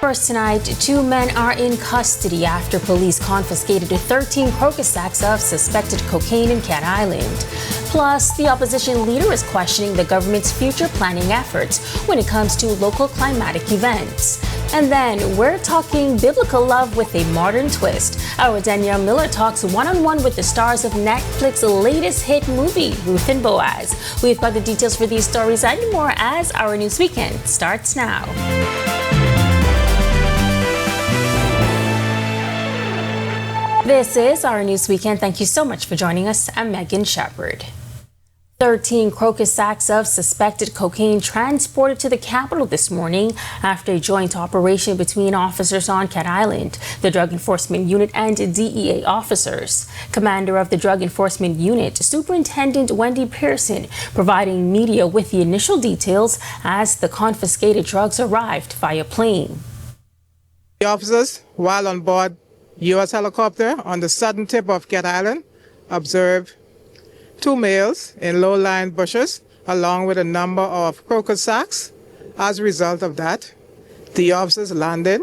First tonight, 2 men are in custody after police confiscated 13 crocus sacks of suspected cocaine in Cat Island. Plus, the opposition leader is questioning the government's future planning efforts when it comes to local climatic events. And then we're talking biblical love with a modern twist. Our Danielle Miller talks one-on-one with the stars of Netflix's latest hit movie, Ruth and Boaz. We've got the details for these stories and more as Our News Weekend starts now. This is Our News Weekend. Thank you so much for joining us. I'm Megan Shepard. 13 crocus sacks of suspected cocaine transported to the capital this morning after a joint operation between officers on Cat Island, the Drug Enforcement Unit, and DEA officers. Commander of the Drug Enforcement Unit, Superintendent Wendy Pearson, providing media with the initial details as the confiscated drugs arrived via plane. The officers, while on board U.S. helicopter on the southern tip of Cat Island, observed 2 males in low-lying bushes along with a number of crocus sacks. As a result of that, the officers landed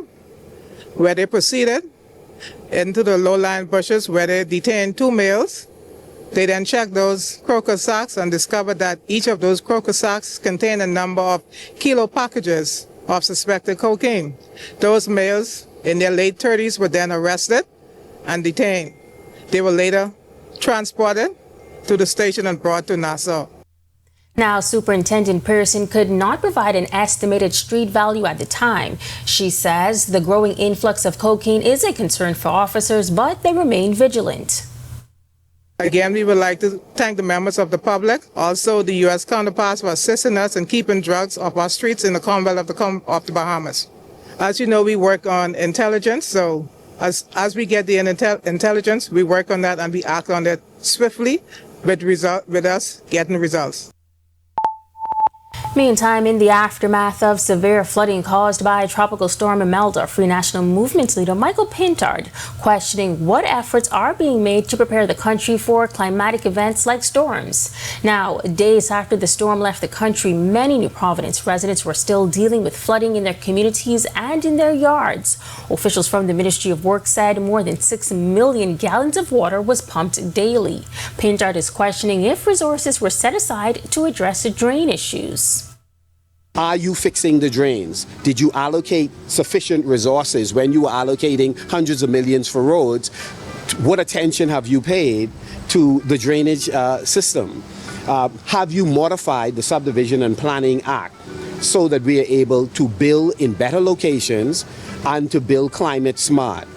where they proceeded into the low-lying bushes where they detained 2 males. They then checked those crocus sacks and discovered that each of those crocus sacks contained a number of kilo packages of suspected cocaine. Those males in their late 30s were then arrested and detained. They were later transported to the station and brought to Nassau. Now, Superintendent Pearson could not provide an estimated street value at the time. She says the growing influx of cocaine is a concern for officers, but they remain vigilant. Again, we would like to thank the members of the public, also the U.S. counterparts for assisting us in keeping drugs off our streets in the Commonwealth of the Bahamas. As you know, we work on intelligence, so as we get the intelligence, we work on that and we act on it swiftly with us getting results. Meantime, in the aftermath of severe flooding caused by Tropical Storm Imelda, Free National Movement leader Michael Pintard questioning what efforts are being made to prepare the country for climatic events like storms. Now, days after the storm left the country, many New Providence residents were still dealing with flooding in their communities and in their yards. Officials from the Ministry of Works said more than 6 million gallons of water was pumped daily. Pintard is questioning if resources were set aside to address the drain issues. Are you fixing the drains? Did you allocate sufficient resources when you were allocating hundreds of millions for roads? What attention have you paid to the drainage system? Have you modified the Subdivision and Planning Act so that we are able to build in better locations and to build climate smart?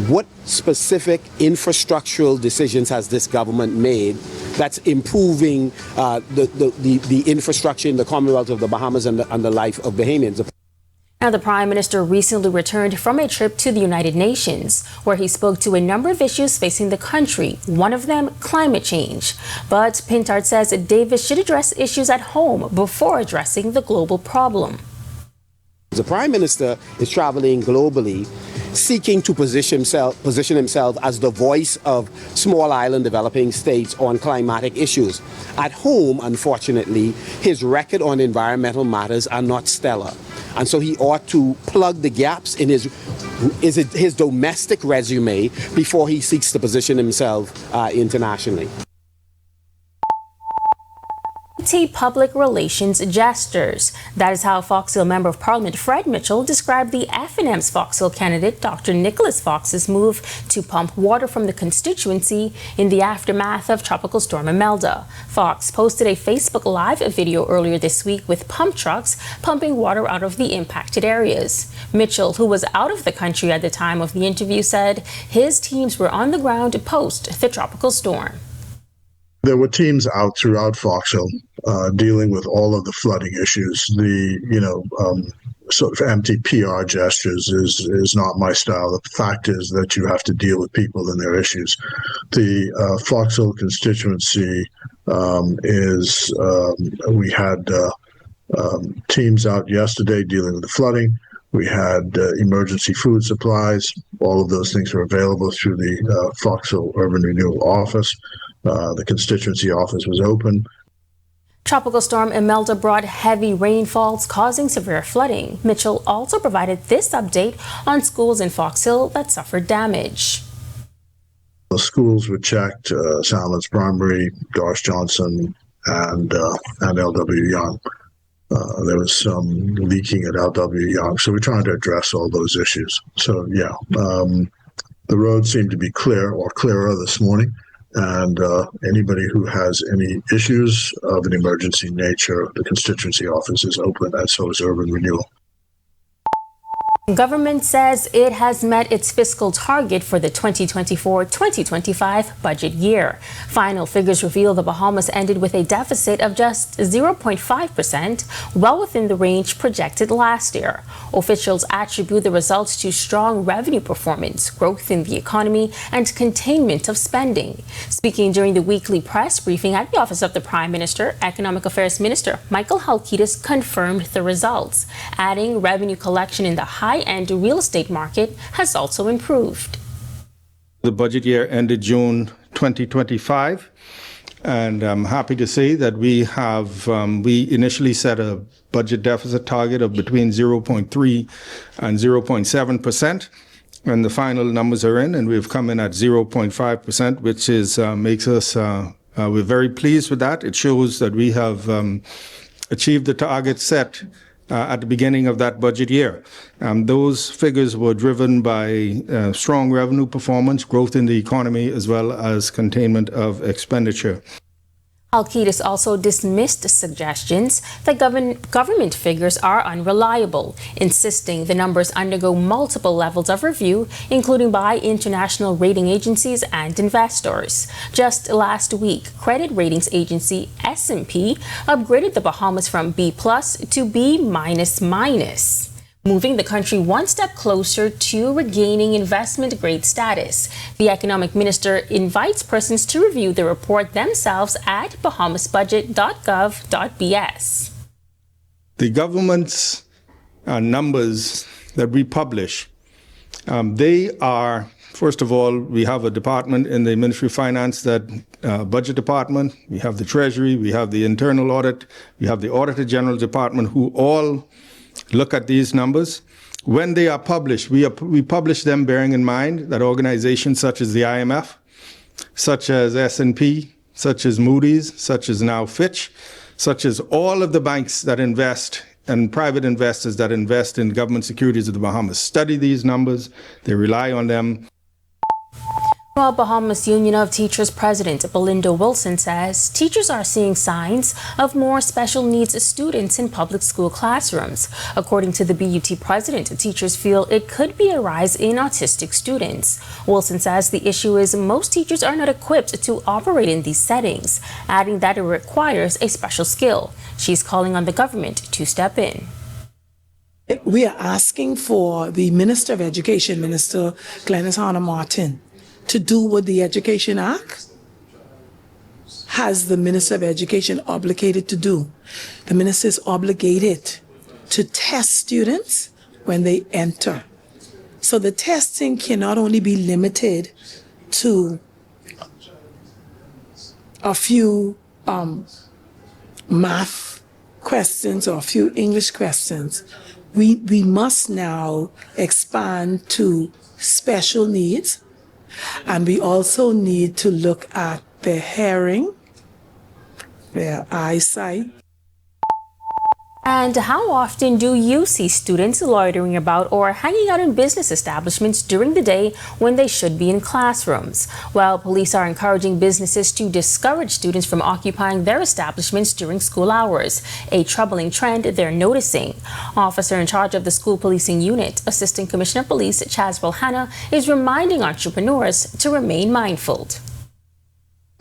What specific infrastructural decisions has this government made that's improving the infrastructure in the Commonwealth of the Bahamas and the life of Bahamians? Now, the Prime Minister recently returned from a trip to the United Nations, where he spoke to a number of issues facing the country, one of them climate change. But Pintard says Davis should address issues at home before addressing the global problem. The Prime Minister is traveling globally, seeking to position himself as the voice of small island developing states on climatic issues. At home, unfortunately, his record on environmental matters are not stellar. And so he ought to plug the gaps in his domestic resume before he seeks to position himself internationally. Public relations gestures. That is how Foxville Member of Parliament Fred Mitchell described the FNM's Foxville candidate Dr. Nicholas Fox's move to pump water from the constituency in the aftermath of Tropical Storm Imelda. Fox posted a Facebook Live video earlier this week with pump trucks pumping water out of the impacted areas. Mitchell, who was out of the country at the time of the interview, said his teams were on the ground post the tropical storm. There were teams out throughout Foxville dealing with all of the flooding issues. Sort of empty PR gestures is not my style. The fact is that you have to deal with people and their issues. The Foxville constituency we had teams out yesterday dealing with the flooding. We had emergency food supplies. All of those things were available through the Foxville Urban Renewal Office. The constituency office was open. Tropical storm Imelda brought heavy rainfalls, causing severe flooding. Mitchell also provided this update on schools in Fox Hill that suffered damage. The schools were checked, Salmons Primary, Doris Johnson, and L.W. Young. There was some leaking at L.W. Young, so we're trying to address all those issues. So, yeah, the roads seem to be clear or clearer this morning. And anybody who has any issues of an emergency nature, the constituency office is open, and so is Urban Renewal. Government says it has met its fiscal target for the 2024-2025 budget year. Final figures reveal the Bahamas ended with a deficit of just 0.5%, well within the range projected last year. Officials attribute the results to strong revenue performance, growth in the economy, and containment of spending. Speaking during the weekly press briefing at the Office of the Prime Minister, Economic Affairs Minister Michael Halkitis confirmed the results, adding revenue collection in the high-end real estate market has also improved. The budget year ended June 2025, and I'm happy to say that we initially set a budget deficit target of between 0.3 and 0.7%, and the final numbers are in, and we've come in at 0.5%, which is makes us we're very pleased with that. It shows that we have achieved the target set at the beginning of that budget year. Those figures were driven by strong revenue performance, growth in the economy, as well as containment of expenditure. Halkitis also dismissed suggestions that government figures are unreliable, insisting the numbers undergo multiple levels of review, including by international rating agencies and investors. Just last week, credit ratings agency S&P upgraded the Bahamas from B+ to B-, moving the country one step closer to regaining investment-grade status. The economic minister invites persons to review the report themselves at bahamasbudget.gov.bs. The government's numbers that we publish, they are, first of all, we have a department in the Ministry of Finance, that budget department, we have the Treasury, we have the Internal Audit, we have the Auditor General Department, who all look at these numbers. When they are published, we publish them bearing in mind that organizations such as the IMF, such as S&P, such as Moody's, such as now Fitch, such as all of the banks that invest and private investors that invest in government securities of the Bahamas study these numbers, they rely on them. Well, Bahamas Union of Teachers President Belinda Wilson says teachers are seeing signs of more special needs students in public school classrooms. According to the BUT president, teachers feel it could be a rise in autistic students. Wilson says the issue is most teachers are not equipped to operate in these settings, adding that it requires a special skill. She's calling on the government to step in. We are asking for the Minister of Education, Minister Glenys Hanna-Martin, to do what the Education Act has the Minister of Education obligated to do. The minister is obligated to test students when they enter. So the testing cannot only be limited to a few math questions or a few English questions. We must now expand to special needs. And we also need to look at their hearing, their eyesight. And how often do you see students loitering about or hanging out in business establishments during the day when they should be in classrooms? Well, police are encouraging businesses to discourage students from occupying their establishments during school hours, a troubling trend they're noticing. Officer in charge of the school policing unit, Assistant Commissioner of Police Chaswell Hanna, is reminding entrepreneurs to remain mindful.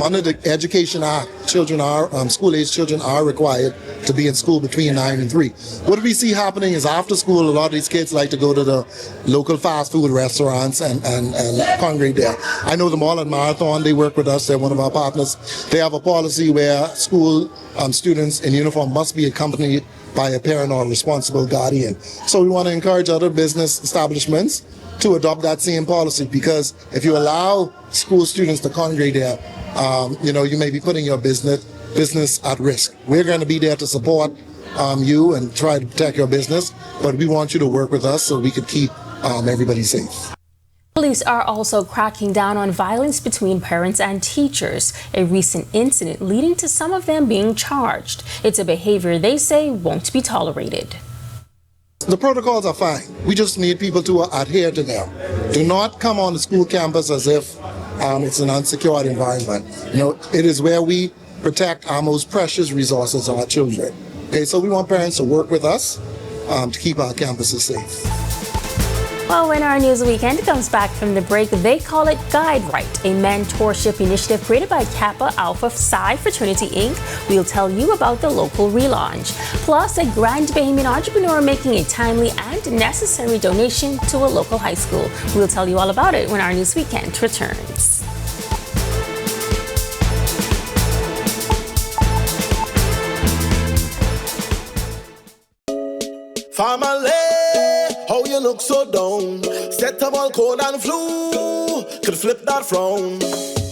Under the Education Act, school-age children are required to be in school between 9 and 3. What we see happening is after school, a lot of these kids like to go to the local fast food restaurants and congregate there. I know them all at Marathon. They work with us. They're one of our partners. They have a policy where school students in uniform must be accompanied by a parent or responsible guardian. So we want to encourage other business establishments to adopt that same policy, because if you allow school students to congregate there, you may be putting your business business at risk. We're going to be there to support you and try to protect your business, but we want you to work with us so we can keep everybody safe. Police are also cracking down on violence between parents and teachers, a recent incident leading to some of them being charged. It's a behavior they say won't be tolerated. The protocols are fine. We just need people to adhere to them. Do not come on the school campus as if it's an unsecured environment. It is where we protect our most precious resources, our children. Okay, so we want parents to work with us to keep our campuses safe. Well, when our news weekend comes back from the break, they call it Guide Right, a mentorship initiative created by Kappa Alpha Psi Fraternity Inc. We'll tell you about the local relaunch. Plus, a Grand Bahamian entrepreneur making a timely and necessary donation to a local high school. We'll tell you all about it when our news weekend returns. Family, how you look so down? Set up all cold and flu, could flip that frown.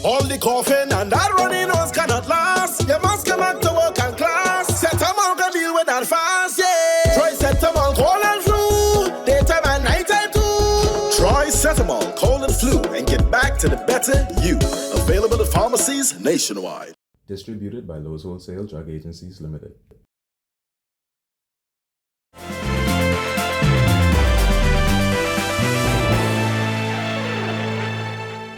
All the coughing and that runny nose cannot last. You must come back to work and class. Set them all can deal with that fast, yeah. Try set them all cold and flu, daytime and nighttime too. Try set them all cold and flu and get back to the better you. Available at pharmacies nationwide. Distributed by Lowe's Wholesale Drug Agencies Limited.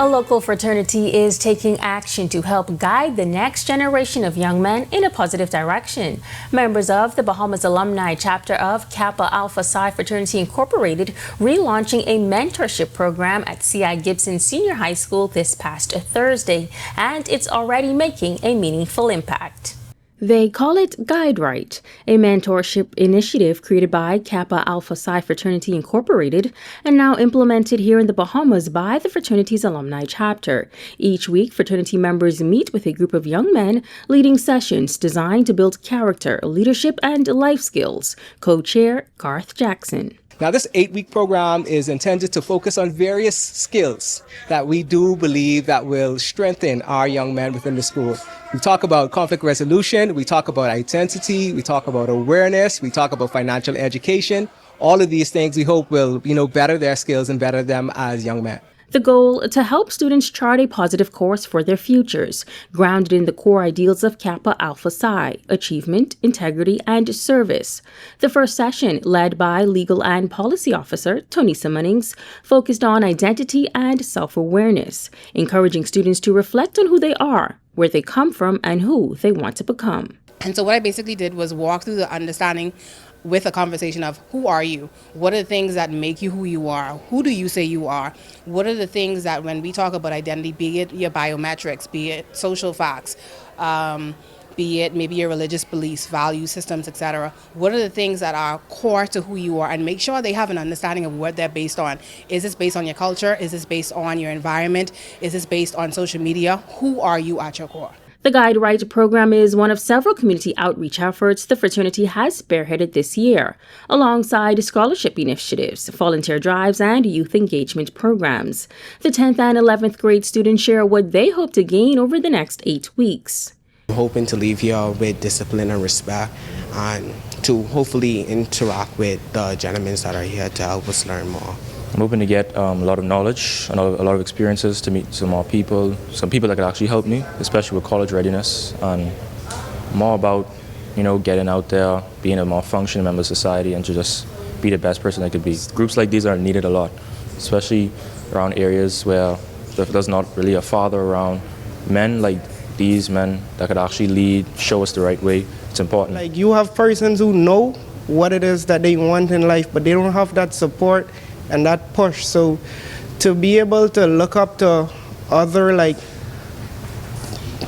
A local fraternity is taking action to help guide the next generation of young men in a positive direction. Members of the Bahamas alumni chapter of Kappa Alpha Psi Fraternity Incorporated relaunching a mentorship program at C.I. Gibson Senior High School this past Thursday, and it's already making a meaningful impact. They call it Guide Right, a mentorship initiative created by Kappa Alpha Psi Fraternity Incorporated and now implemented here in the Bahamas by the fraternity's alumni chapter. Each week, fraternity members meet with a group of young men, leading sessions designed to build character, leadership, and life skills. Co-chair Garth Jackson. Now, this 8-week program is intended to focus on various skills that we do believe that will strengthen our young men within the school. We talk about conflict resolution, we talk about identity, we talk about awareness, we talk about financial education. All of these things we hope will, better their skills and better them as young men. The goal, to help students chart a positive course for their futures, grounded in the core ideals of Kappa Alpha Psi, achievement, integrity, and service. The first session, led by Legal and Policy Officer Tonisa Munnings, focused on identity and self-awareness, encouraging students to reflect on who they are, where they come from, and who they want to become. And so what I basically did was walk through the understanding with a conversation of who are you? What are the things that make you who you are? Who do you say you are? What are the things that when we talk about identity, be it your biometrics, be it social facts, be it maybe your religious beliefs, values, systems, etc. What are the things that are core to who you are? And make sure they have an understanding of what they're based on. Is this based on your culture? Is this based on your environment? Is this based on social media? Who are you at your core? The Guide Right program is one of several community outreach efforts the fraternity has spearheaded this year, alongside scholarship initiatives, volunteer drives, and youth engagement programs. The 10th and 11th grade students share what they hope to gain over the next 8 weeks. I'm hoping to leave here with discipline and respect, and to hopefully interact with the gentlemen that are here to help us learn more. I'm hoping to get a lot of knowledge, a lot of experiences, to meet some more people, some people that could actually help me, especially with college readiness, and more about, getting out there, being a more functioning member of society, and to just be the best person I could be. Groups like these are needed a lot, especially around areas where there's not really a father around. Men like these men that could actually lead, show us the right way. It's important. Like, you have persons who know what it is that they want in life, but they don't have that support and that push. So to be able to look up to other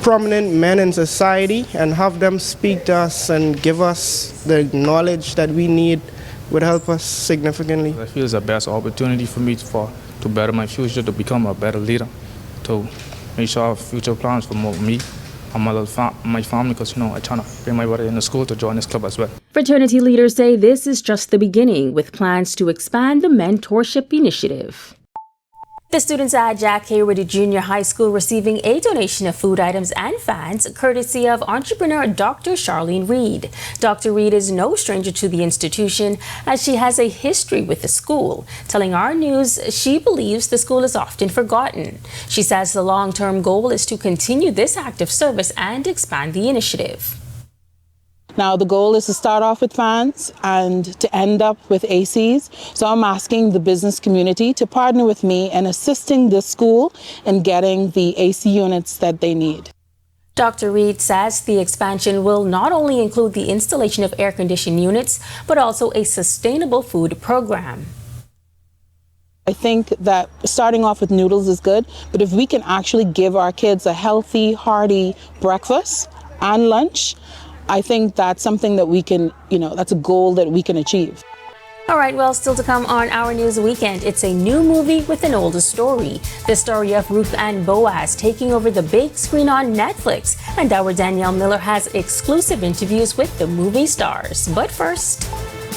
prominent men in society and have them speak to us and give us the knowledge that we need would help us significantly. I feel it's the best opportunity for me to better my future, to become a better leader, to make sure I have future plans for me and my family, because I'm trying to bring my brother in the school to join this club as well. Fraternity leaders say this is just the beginning, with plans to expand the mentorship initiative. The students at Jack Hayward Junior High School receiving a donation of food items and fans courtesy of entrepreneur Dr. Charlene Reed. Dr. Reed is no stranger to the institution as she has a history with the school. Telling Our News she believes the school is often forgotten. She says the long-term goal is to continue this act of service and expand the initiative. Now, the goal is to start off with fans and to end up with ACs. So I'm asking the business community to partner with me in assisting this school in getting the AC units that they need. Dr. Reed says the expansion will not only include the installation of air-conditioned units, but also a sustainable food program. I think that starting off with noodles is good, but if we can actually give our kids a healthy, hearty breakfast and lunch, I think that's something that we can, that's a goal that we can achieve. All right, well, still to come on Our News Weekend, it's a new movie with an older story. The story of Ruth and Boaz taking over the big screen on Netflix. And our Danielle Miller has exclusive interviews with the movie stars. But first,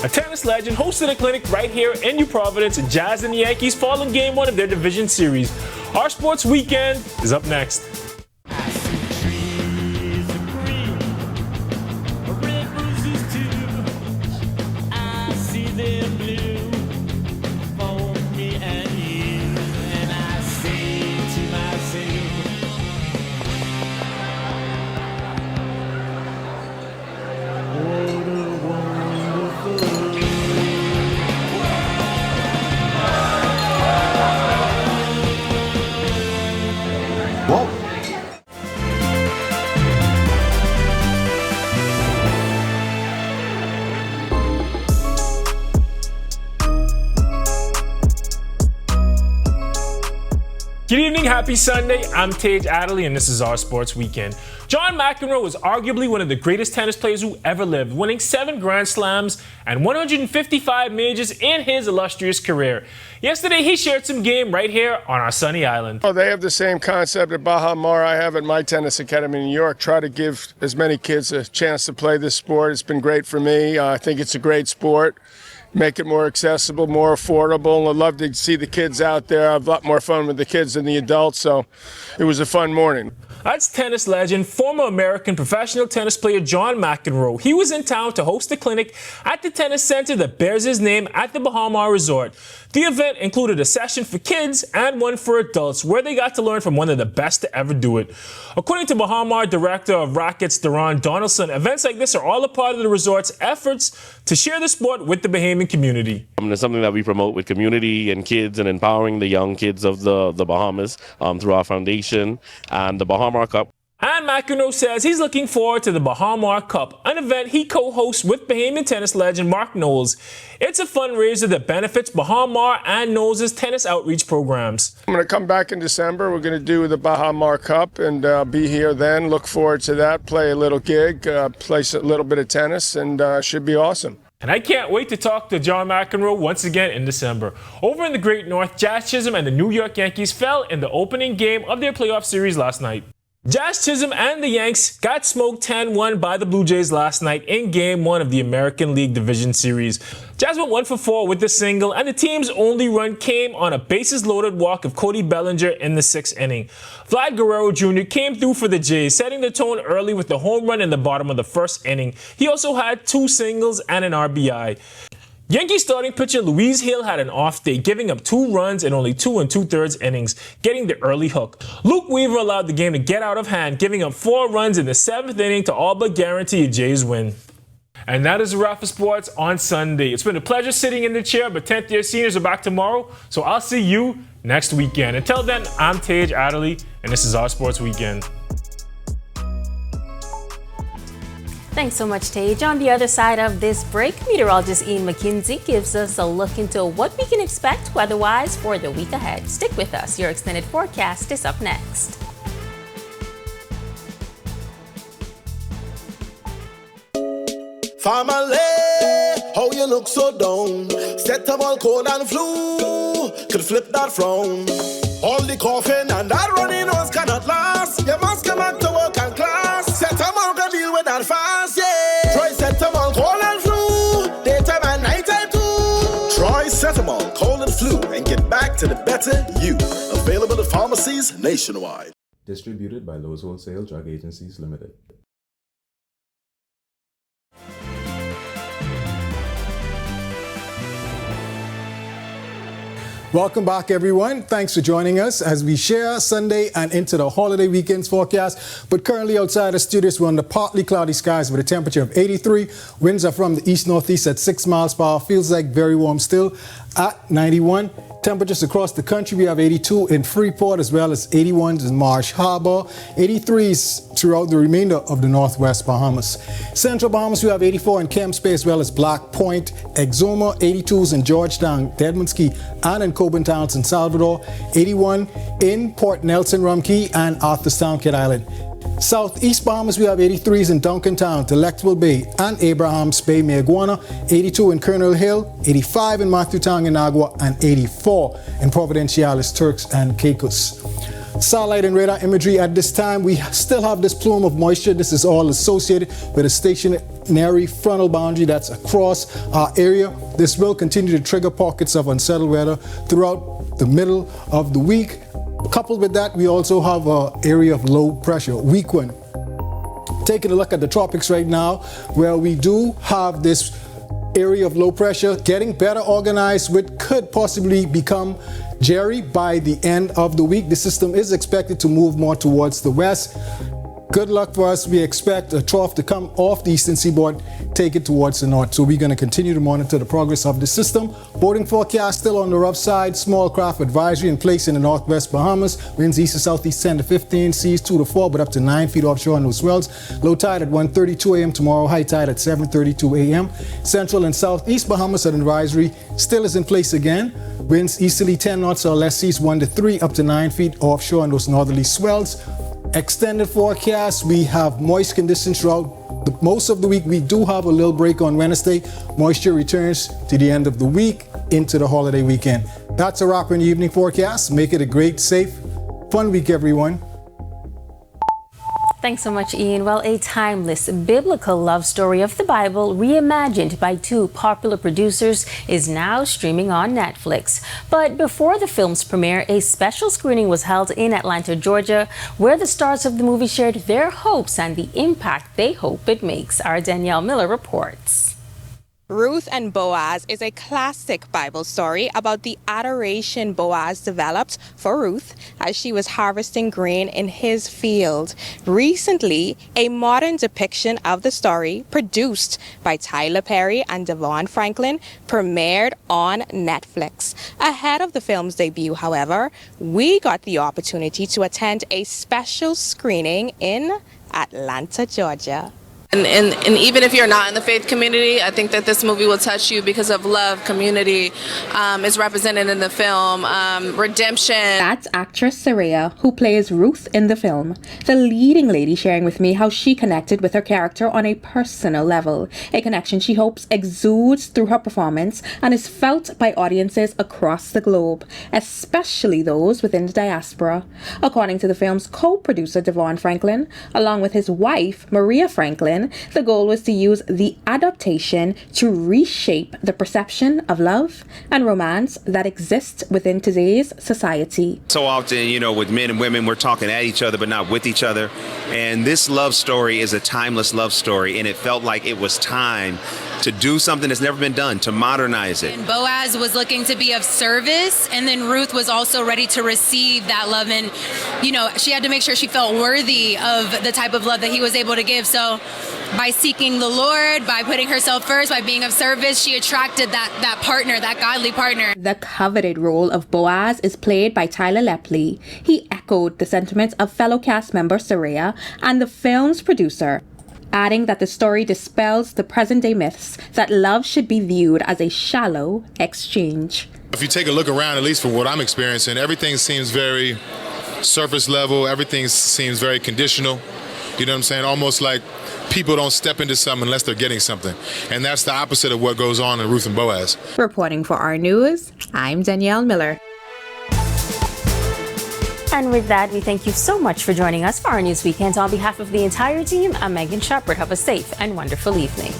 a tennis legend hosted a clinic right here in New Providence. Jazz and the Yankees fall in Game 1 of their division series. Our Sports Weekend is up next. Good evening, happy Sunday. I'm Tage Adderley, and this is Our Sports Weekend. John McEnroe is arguably one of the greatest tennis players who ever lived, winning 7 Grand Slams and 155 majors in his illustrious career. Yesterday, he shared some game right here on our sunny island. Oh, they have the same concept at Bahamas I have at my tennis academy in New York. Try to give as many kids a chance to play this sport. It's been great for me. I think it's a great sport. Make it more accessible, more affordable. I'd love to see the kids out there. I have a lot more fun with the kids than the adults, so it was a fun morning. That's tennis legend, former American professional tennis player John McEnroe. He was in town to host a clinic at the tennis center that bears his name at the Bahamas Resort. The event included a session for kids and one for adults where they got to learn from one of the best to ever do it. According to Bahamas Director of Rackets Deron Donaldson, events like this are all a part of the resort's efforts to share the sport with the Bahamian community. It's something that we promote with community and kids and empowering the young kids of the Bahamas through our foundation and the Bahamas Cup. And McEnroe says he's looking forward to the Bahamas Cup, an event he co-hosts with Bahamian tennis legend Mark Knowles. It's a fundraiser that benefits Bahamas and Knowles' tennis outreach programs. I'm going to come back in December. We're going to do the Bahamas Cup and be here then. Look forward to that. Play a little gig, play a little bit of tennis, and should be awesome. And I can't wait to talk to John McEnroe once again in December. Over in the Great North, Jazz Chisholm and the New York Yankees fell in the opening game of their playoff series last night. Jazz Chisholm and the Yanks got smoked 10-1 by the Blue Jays last night in Game 1 of the American League Division Series. Jazz went 1 for 4 with the single, and the team's only run came on a bases-loaded walk of Cody Bellinger in the 6th inning. Vlad Guerrero Jr. came through for the Jays, setting the tone early with the home run in the bottom of the 1st inning. He also had 2 singles and an RBI. Yankee starting pitcher Luis Hill had an off day, giving up 2 runs in only 2 2/3 innings, getting the early hook. Luke Weaver allowed the game to get out of hand, giving up 4 runs in the 7th inning to all but guarantee a Jays win. And that is a wrap for sports on Sunday. It's been a pleasure sitting in the chair, but 10th year seniors are back tomorrow, so I'll see you next weekend. Until then, I'm Tage Adderley, and this is Our Sports Weekend. Thanks so much, Tage. On the other side of this break, meteorologist Ian McKinsey gives us a look into what we can expect weather-wise for the week ahead. Stick with us. Your extended forecast is up next. Family, how you look so down? Set up all cold and flu, could flip that frown. All the coughing and that running nose cannot last. You must come back to work and class. Set up all can deal with that fast, yeah. Try set up all cold and flu, daytime and nighttime too. Try set up paracetamol, cold and flu, and get back to the better you. Available at pharmacies nationwide. Distributed by Lowe's Wholesale Drug Agencies Limited. Welcome back, everyone. Thanks for joining us as we share Sunday and into the holiday weekend's forecast. But currently outside the studios, we're under partly cloudy skies with a temperature of 83. Winds are from the east-northeast at 6 miles per hour. Feels like very warm still at 91. Temperatures across the country, we have 82 in Freeport as well as 81s in Marsh Harbor, 83s throughout the remainder of the Northwest Bahamas. Central Bahamas, we have 84 in Kemps Bay as well as Black Point, Exuma, 82s in Georgetown, Deadman's Key, and in Coburn Town, San Salvador, 81 in Port Nelson, Rum Key, and Arthurstown, Kid Island. Southeast Bahamas, we have 83s in Duncantown, Delectable Bay, and Abrahams Bay, Mayaguana, 82 in Colonel Hill, 85 in Matthewtown, Inagua, and 84 in Providenciales, Turks and Caicos. Satellite and radar imagery at this time, we still have this plume of moisture. This is all associated with a stationary frontal boundary that's across our area. This will continue to trigger pockets of unsettled weather throughout the middle of the week. Coupled with that, we also have an area of low pressure, weak one. Taking a look at the tropics right now, where we do have this area of low pressure getting better organized, which could possibly become Jerry by the end of the week. The system is expected to move more towards the west. Good luck for us. We expect a trough to come off the eastern seaboard, take it towards the north. So we're going to continue to monitor the progress of the system. Boating forecast still on the rough side. Small craft advisory in place in the northwest Bahamas. Winds east to southeast 10 to 15, seas 2 to 4, but up to 9 feet offshore on those swells. Low tide at 1:32 a.m. tomorrow. High tide at 7:32 a.m. Central and southeast Bahamas advisory still is in place again. Winds easterly 10 knots or less, seas 1 to 3, up to 9 feet offshore on those northerly swells. Extended forecast, we have moist conditions throughout most of the week. We do have a little break on Wednesday. Moisture returns to the end of the week into the holiday weekend. That's a wrap in the evening forecast. Make it a great, safe, fun week, everyone. Thanks so much, Ian. Well, a timeless biblical love story of the Bible, reimagined by two popular producers, is now streaming on Netflix. But before the film's premiere, a special screening was held in Atlanta, Georgia, where the stars of the movie shared their hopes and the impact they hope it makes. Our Danielle Miller reports. Ruth and Boaz is a classic Bible story about the adoration Boaz developed for Ruth as she was harvesting grain in his field. Recently, a modern depiction of the story, produced by Tyler Perry and Devon Franklin, premiered on Netflix. Ahead of the film's debut, however, we got the opportunity to attend a special screening in Atlanta, Georgia. And even if you're not in the faith community, I think that this movie will touch you because of love, community is represented in the film, redemption. That's actress Saraya, who plays Ruth in the film. The leading lady sharing with me how she connected with her character on a personal level, a connection she hopes exudes through her performance and is felt by audiences across the globe, especially those within the diaspora. According to the film's co-producer Devon Franklin, along with his wife Maria Franklin, the goal was to use the adaptation to reshape the perception of love and romance that exists within today's society. So often, with men and women, we're talking at each other but not with each other. And this love story is a timeless love story, and it felt like it was time to do something that's never been done, to modernize it. And Boaz was looking to be of service, and then Ruth was also ready to receive that love. And, she had to make sure she felt worthy of the type of love that he was able to give. So by seeking the Lord, by putting herself first, by being of service, she attracted that partner, that godly partner. The coveted role of Boaz is played by Tyler Lepley. He echoed the sentiments of fellow cast member Saraya and the film's producer, adding that the story dispels the present-day myths that love should be viewed as a shallow exchange. If you take a look around, at least from what I'm experiencing, everything seems very surface level, everything seems very conditional. You know what I'm saying? Almost like people don't step into something unless they're getting something. And that's the opposite of what goes on in Ruth and Boaz. Reporting for Our News, I'm Danielle Miller. And with that, we thank you so much for joining us for Our News Weekend. On behalf of the entire team, I'm Megan Shepard. Have a safe and wonderful evening.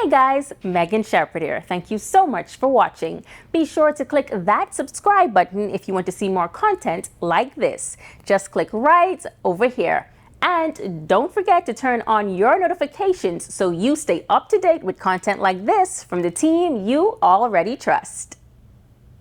Hi guys, Megan Shepherd here. Thank you so much for watching. Be sure to click that subscribe button if you want to see more content like this. Just click right over here. And don't forget to turn on your notifications so you stay up to date with content like this from the team you already trust.